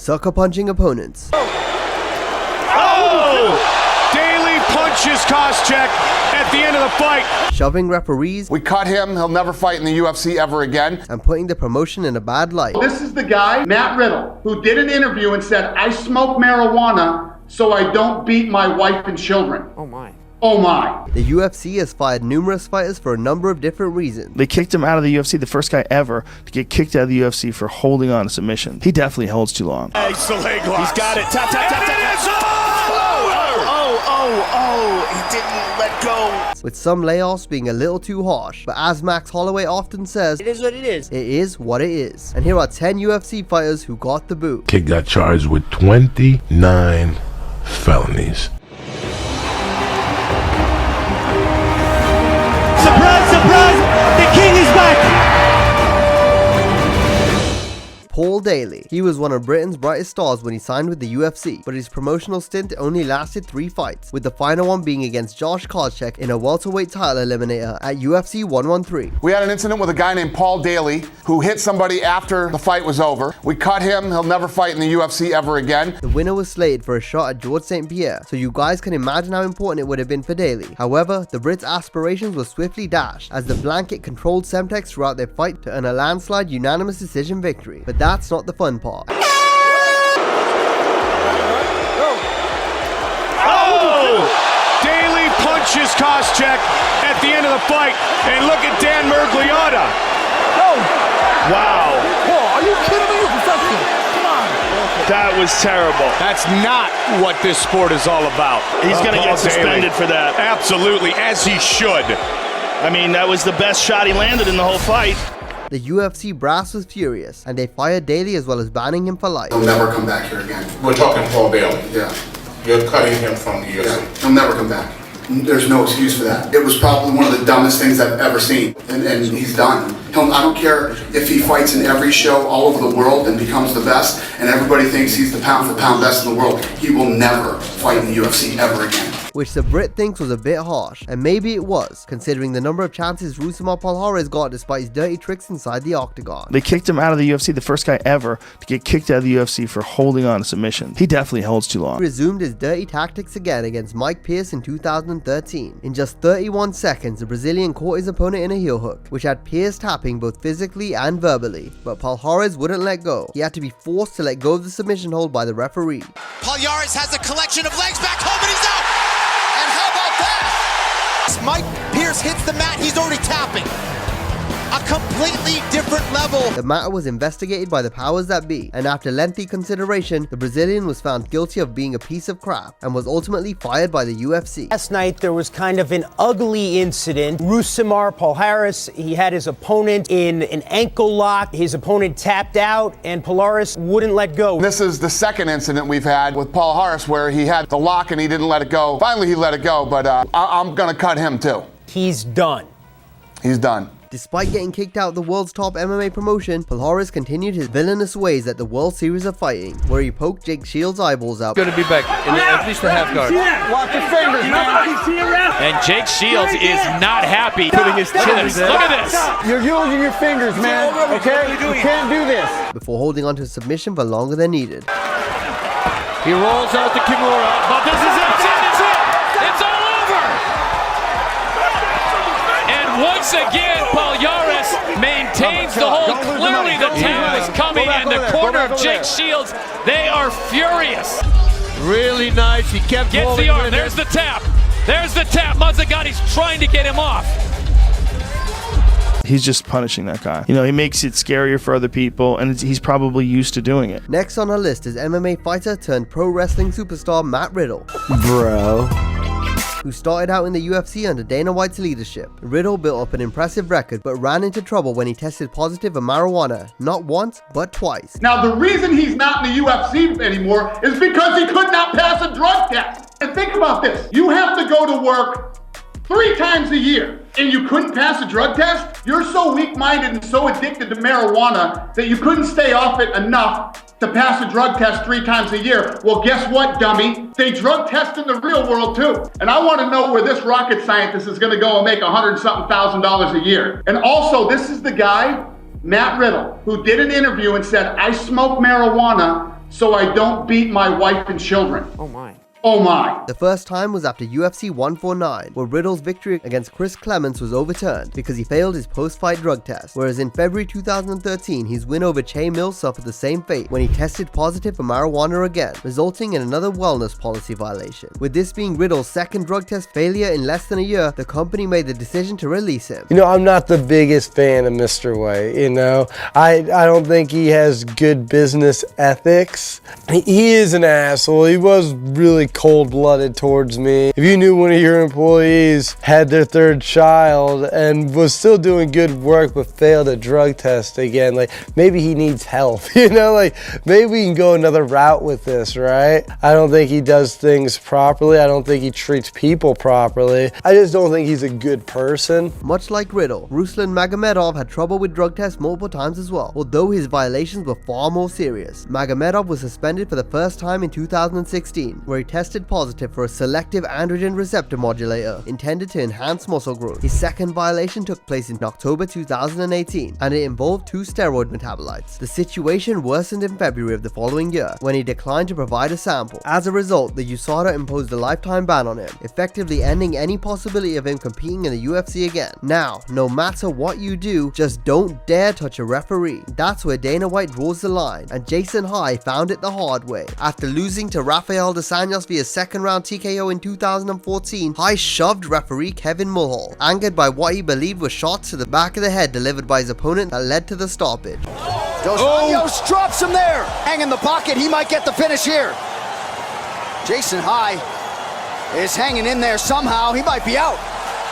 sucker punching opponents. Daley punches Koscheck at the end of the fight. Shoving referees. We cut him. He'll never fight in the UFC ever again. And putting the promotion in a bad light. This is the guy, Matt Riddle, who did an interview and said, I smoke marijuana so I don't beat my wife and children. Oh my. Oh my. The UFC has fired numerous fighters for a number of different reasons. They kicked him out of the UFC, the first guy ever to get kicked out of the UFC for holding on to submission. He definitely holds too long. He's got it. Tap, tap, tap, tap. He didn't let go. With some layoffs being a little too harsh, but as Max Holloway often says, It is what it is. it is what it is. And here are 10 UFC fighters who got the boot. Kid got charged with 29 felonies. Surprise, surprise! The king is back! Paul Daley. He was one of Britain's brightest stars when he signed with the UFC, but his promotional stint only lasted 3 fights, with the final one being against Josh Koscheck in a welterweight title eliminator at UFC 113. We had an incident with a guy named Paul Daley who hit somebody after the fight was over. We cut him. He'll never fight in the UFC ever again. The winner was slated for a shot at George St. Pierre, so you guys can imagine how important it would have been for Daley. However, the Brits' aspirations were swiftly dashed as the blanket controlled Semtex throughout their fight to earn a landslide unanimous decision victory. But that's not the fun part. Daley punches Koscheck at the end of the fight. And look at Dan Mergliotta. Wow. Are you kidding me? You're professional. Come on. That was terrible. That's not what this sport is all about. He's going to get suspended for that. Absolutely, as he should. I mean, that was the best shot he landed in the whole fight. The UFC brass was furious, and they fired Daley as well as banning him for life. He'll never come back here again. We're talking Paul Daley. Yeah. You're cutting him from the UFC. Yeah. He'll never come back. There's no excuse for that. It was probably one of the dumbest things I've ever seen. And he's done. I don't care if he fights in every show all over the world and becomes the best, and everybody thinks he's the pound for pound best in the world. He will never fight in the UFC ever again. Which the Brit thinks was a bit harsh, and maybe it was, considering the number of chances Russin Magomedov got despite his dirty tricks inside the octagon. They kicked him out of the UFC, the first guy ever to get kicked out of the UFC for holding on to submission. He definitely holds too long. He resumed his dirty tactics again against Mike Pierce in 2013. In just 31 seconds, the Brazilian caught his opponent in a heel hook, which had Pierce tapping both physically and verbally. But Palhares wouldn't let go. He had to be forced to let go of the submission hold by the referee. Palhares has a collection of legs back home and he's out! And how about that? Mike Pierce hits the mat, he's already tapping. A completely different level. The matter was investigated by the powers that be, and after lengthy consideration, the Brazilian was found guilty of being a piece of crap and was ultimately fired by the UFC. Last night there was kind of an ugly incident. Rusimar Palhares, he had his opponent in an ankle lock. His opponent tapped out and Palhares wouldn't let go. This is the second incident we've had with Paul Harris where he had the lock and he didn't let it go. Finally he let it go, but I'm gonna cut him too. He's done. He's done. Despite getting kicked out of the world's top MMA promotion, Palhares continued his villainous ways at the World Series of Fighting, where he poked Jake Shields' eyeballs out. Going to be back in at least the half guard. Watch your fingers, man. And Jake Shields is not happy. Putting his chin in. Look at this. You're using your fingers, man. Okay? You can't do this. Before holding on to submission for longer than needed. He rolls out the Kimura, but this is it. It's all over. And once again, Palhares maintains the hold. Clearly the tap is coming in the corner of Jake Shields. They are furious. Really nice. He kept Gets the arm. There's the tap. There's the tap. Mazzagati's trying to get him off. He's just punishing that guy. You know, he makes it scarier for other people, and he's probably used to doing it. Next on our list is MMA fighter turned pro wrestling superstar Matt Riddle. Bro. Who started out in the UFC under Dana White's leadership. Riddle built up an impressive record, but ran into trouble when he tested positive for marijuana, not once, but twice. Now, the reason he's not in the UFC anymore is because he could not pass a drug test. And think about this. You have to go to work 3 times a year, and you couldn't pass a drug test? You're so weak-minded and so addicted to marijuana that you couldn't stay off it enough to pass a drug test 3 times a year. Well, guess what, dummy? They drug test in the real world too. And I want to know where this rocket scientist is going to go and make $100,000 a year. And also, this is the guy, Matt Riddle, who did an interview and said, I smoke marijuana so I don't beat my wife and children. Oh my. Oh my. The first time was after UFC 149, where Riddle's victory against Chris Clements was overturned because he failed his post-fight drug test, whereas in February 2013, his win over Che Mills suffered the same fate when he tested positive for marijuana again, resulting in another wellness policy violation. With this being Riddle's second drug test failure in less than a year, the company made the decision to release him. You know, I'm not the biggest fan of Mr. White, you know. I don't think he has good business ethics. He is an asshole. He was really cold-blooded towards me. If you knew one of your employees had their third child and was still doing good work but failed a drug test again, like, maybe he needs help, you know, like, maybe we can go another route with this, right? I don't think he does things properly. I don't think he treats people properly. I just don't think he's a good person. Much like Riddle, Russin Magomedov had trouble with drug tests multiple times as well, although his violations were far more serious. Magomedov was suspended for the first time in 2016, where he tested positive for a selective androgen receptor modulator intended to enhance muscle growth. His second violation took place in October 2018, and it involved 2 steroid metabolites. The situation worsened in February of the following year, when he declined to provide a sample. As a result, the USADA imposed a lifetime ban on him, effectively ending any possibility of him competing in the UFC again. Now, no matter what you do, just don't dare touch a referee. That's where Dana White draws the line, and Jason High found it the hard way. After losing to Rafael dos Anjos via second round TKO in 2014, High shoved referee Kevin Mulhall, angered by what he believed were shots to the back of the head delivered by his opponent that led to the stoppage. Dos Anjos drops him there. Hang in the pocket, he might get the finish here. Jason High is hanging in there somehow, he might be out.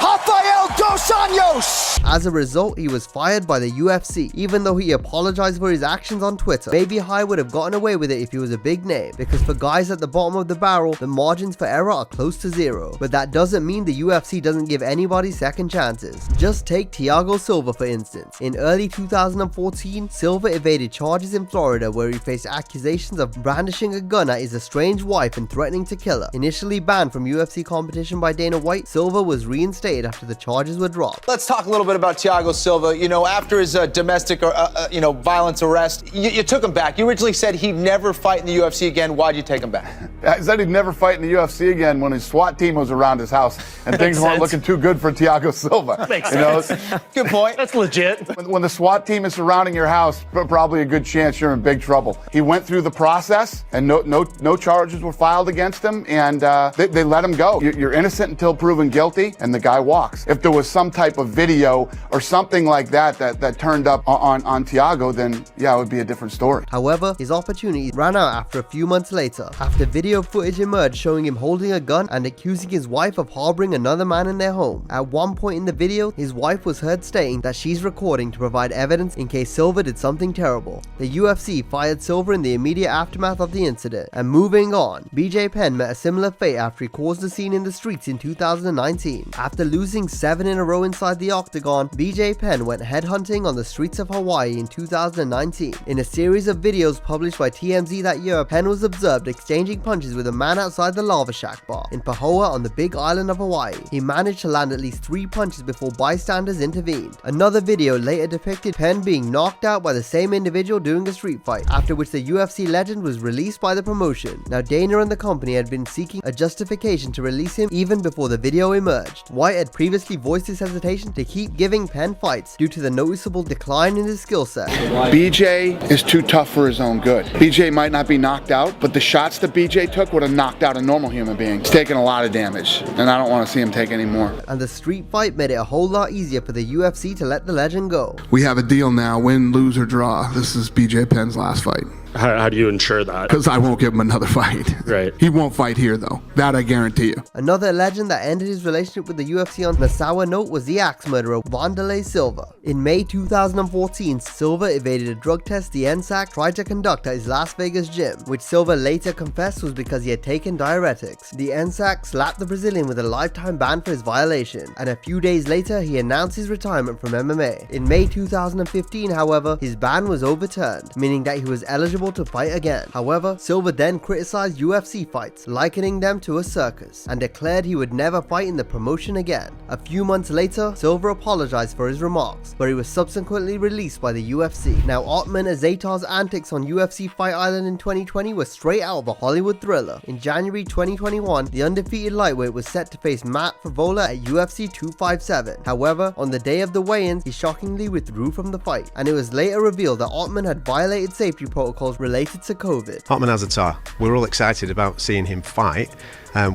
Rafael dos Anjos! As a result, he was fired by the UFC, even though he apologized for his actions on Twitter. Maybe High would have gotten away with it if he was a big name, because for guys at the bottom of the barrel, the margins for error are close to zero. But that doesn't mean the UFC doesn't give anybody second chances. Just take Thiago Silva for instance. In early 2014, Silva evaded charges in Florida where he faced accusations of brandishing a gun at his estranged wife and threatening to kill her. Initially banned from UFC competition by Dana White, Silva was reinstated after the charges were dropped. Let's talk a little bit about Thiago Silva. You know, after his domestic violence arrest, you took him back. You originally said he'd never fight in the UFC again. Why'd you take him back? I said he'd never fight in the UFC again when his SWAT team was around his house and things weren't looking too good for Thiago Silva. Makes sense. Good point. That's legit. When the SWAT team is surrounding your house, probably a good chance you're in big trouble. He went through the process and no charges were filed against him, and they let him go. You're innocent until proven guilty, and the guy walks. If there was some type of video or something like that turned up on Thiago, then yeah, it would be a different story. However, his opportunity ran out after a few months later, after video footage emerged showing him holding a gun and accusing his wife of harboring another man in their home. At one point in the video, his wife was heard stating that she's recording to provide evidence in case Silva did something terrible. The UFC fired Silva in the immediate aftermath of the incident. And moving on, BJ Penn met a similar fate after he caused a scene in the streets in 2019. After losing 7 in a row inside the octagon, BJ Penn went headhunting on the streets of Hawaii in 2019. In a series of videos published by TMZ that year, Penn was observed exchanging punches with a man outside the Lava Shack bar in Pahoa on the Big Island of Hawaii. He managed to land at least 3 punches before bystanders intervened. Another video later depicted Penn being knocked out by the same individual during a street fight, after which the UFC legend was released by the promotion. Now, Dana and the company had been seeking a justification to release him even before the video emerged. White had previously voiced his hesitation to keep giving Penn fights due to the noticeable decline in his skill set. BJ is too tough for his own good. BJ might not be knocked out, but the shots that BJ took would have knocked out a normal human being. He's taken a lot of damage, and I don't want to see him take any more. And the street fight made it a whole lot easier for the UFC to let the legend go. We have a deal now, win, lose, or draw. This is BJ Penn's last fight. How do you ensure that? Because I won't give him another fight. Right. He won't fight here, though. That I guarantee you. Another legend that ended his relationship with the UFC on a sour note was the axe murderer Wanderlei Silva. In May 2014, Silva evaded a drug test the NSAC tried to conduct at his Las Vegas gym, which Silva later confessed was because he had taken diuretics. The NSAC slapped the Brazilian with a lifetime ban for his violation, and a few days later he announced his retirement from MMA. In May 2015, however, his ban was overturned, meaning that he was eligible eligible to fight again. However, Silva then criticized UFC fights, likening them to a circus, and declared he would never fight in the promotion again. A few months later, Silva apologized for his remarks, but he was subsequently released by the UFC. Now, Ottman Azatar's antics on UFC Fight Island in 2020 were straight out of a Hollywood thriller. In January 2021, the undefeated lightweight was set to face Matt Favola at UFC 257. However, on the day of the weigh-ins, he shockingly withdrew from the fight, and it was later revealed that Ottman had violated safety protocols related to COVID. Ottman Azatar, we're all excited about seeing him fight.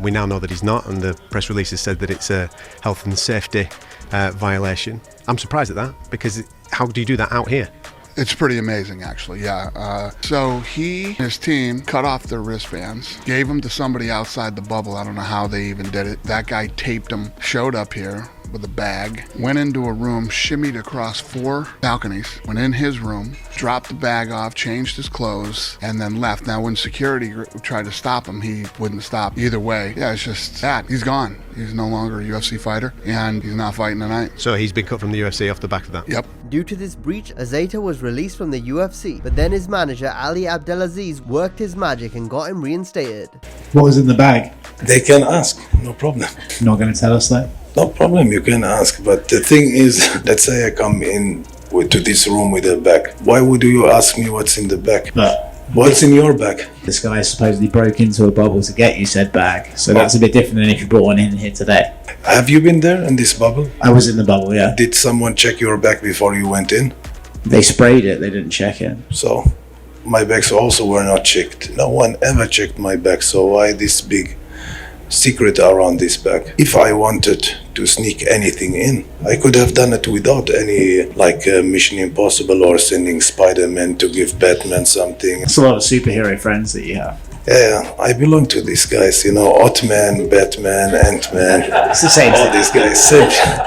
We now know that he's not, and the press release has said that it's a health and safety violation. I'm surprised at that, because how do you do that out here? It's pretty amazing, actually, yeah. So he and his team cut off their wristbands, gave them to somebody outside the bubble. I don't know how they even did it. That guy taped them, showed up here with a bag, went into a room, shimmied across 4 balconies, went in his room, dropped the bag off, changed his clothes, and then left. Now, when security tried to stop him, he wouldn't stop. Either way, yeah, it's just that. He's gone. He's no longer a UFC fighter, and he's not fighting tonight. So he's been cut from the UFC off the back of that? Yep. Due to this breach, Azatar was released from the UFC, but then his manager Ali Abdelaziz worked his magic and got him reinstated. What was in the bag? They can ask, no problem. You're not going to tell us that? No problem, you can ask. But the thing is, let's say I come in to this room with a bag. Why would you ask me what's in the bag? What's in your bag? This guy supposedly broke into a bubble to get you said bag. So that's a bit different than if you brought one in here today. Have you been there in this bubble? I was in the bubble, yeah. Did someone check your bag before you went in? They sprayed it, they didn't check it. So, my bags also were not checked. No one ever checked my bag, so why this big secret around this bag? If I wanted to sneak anything in, I could have done it without any, like Mission Impossible or sending Spider-Man to give Batman something. It's a lot of superhero friends that you have. Yeah, I belong to these guys, you know, Ottman, Batman, Ant-Man. It's the same all these guys.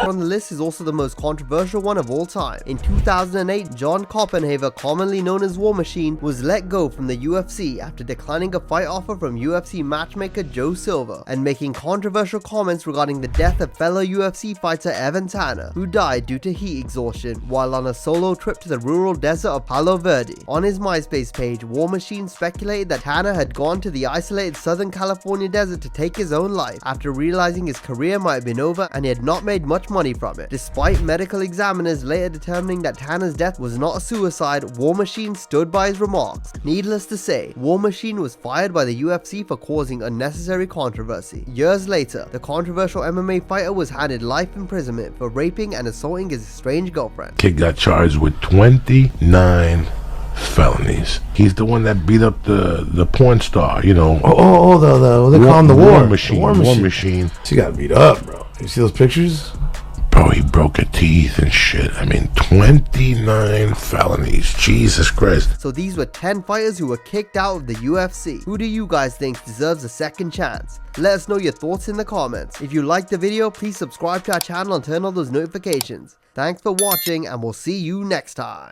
On the list is also the most controversial one of all time. In 2008, John Koppenhaver, commonly known as War Machine, was let go from the UFC after declining a fight offer from UFC matchmaker Joe Silva and making controversial comments regarding the death of fellow UFC fighter Evan Tanner, who died due to heat exhaustion while on a solo trip to the rural desert of Palo Verde. On his MySpace page, War Machine speculated that Tanner had gone to the isolated Southern California desert to take his own life after realizing his career might have been over and he had not made much money from it. Despite medical examiners later determining that Tanner's death was not a suicide, War Machine stood by his remarks. Needless to say, War Machine was fired by the UFC for causing unnecessary controversy. Years later, the controversial MMA fighter was handed life imprisonment for raping and assaulting his estranged girlfriend. Kid got charged with 29 felonies. He's the one that beat up the porn star, you know. They call him the War Machine. War Machine. She got beat up, bro. You see those pictures? Bro, he broke her teeth and shit. I mean, 29 felonies. Jesus Christ. So these were 10 fighters who were kicked out of the UFC. Who do you guys think deserves a second chance? Let us know your thoughts in the comments. If you liked the video, please subscribe to our channel and turn on those notifications. Thanks for watching, and we'll see you next time.